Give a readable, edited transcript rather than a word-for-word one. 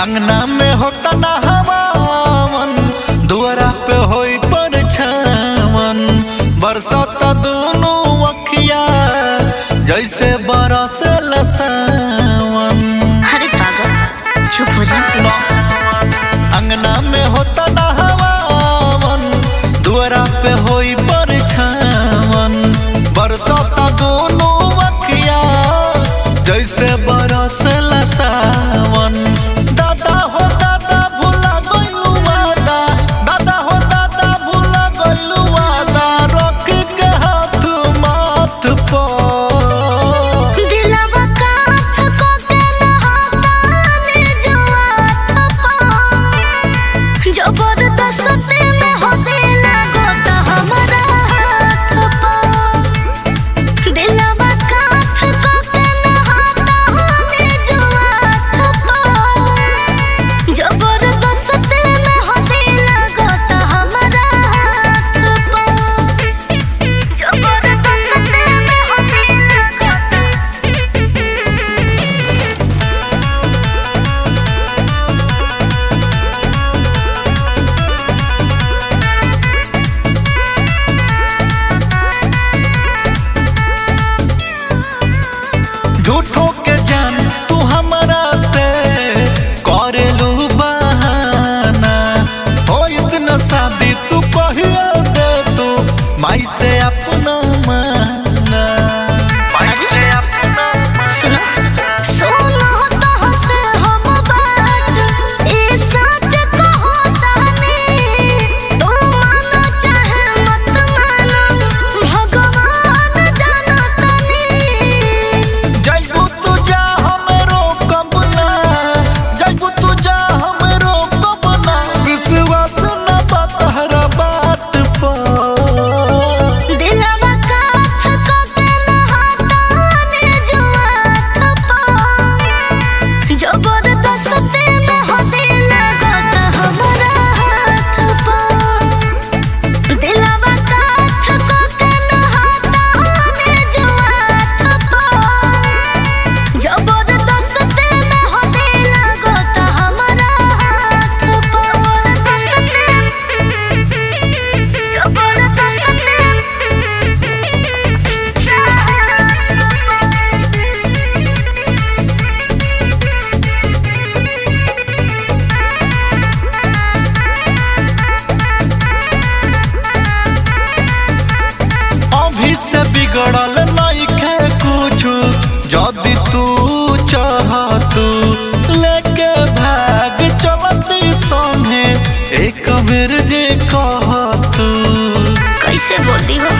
अंगना में होता ना हवावन, दुआरा पे होई परछावन। बरसत दोनों अखिया जैसे बरसल सावन। अरे पागल चुप हो जा। अंगना में होता ना हवावन, दुआरा पे होई परछावन। बरसत दोनों अखिया जैसे बरसल सावन। दादा हो दादा भूला गइलू वादा, दादा हो दादा भूला गइलू वादा। रख के हाथ माथ पर दिलवा काठ को के नहाताने जवात पा। जबरदस्ती में हो दिल गोत हमरा हाथ पा। दिलवा काठ को के नहाताने जवात पा। जबरदस्ती में हो दिल गोत हमरा हाथ पा। जबरदस्ती में हो दिल गोत। झूठों के जान तू हमरा से करेलू बहाना। हो इतना शादी तू कहिया दे तू माई से अपना माना। माई से अपना सुनो सुनो तो से हम बात ए सच कहो तानी। तू मानो चाहे मत मानो भगवान जानो तानी। जैबू तू जा हमरो कबना, जैबू तू जा हमरो कबना। विश्वास न बा तहरा बात पर। दिलवा काठ को के नहाताने जवात पा। जबरदस्ती में हो दिल गोत हमरा हाथ पा। दिलवा काठ को के नहाताने जवात पा। जबरदस्ती में हो दिल गोत हमरा हाथ पा। अभी से बिगड़ल नइखे कुछु, जदि तू चाहतू लेके भाग चलती संगे एक बेर जे कहतू। कैसे बोलती हो?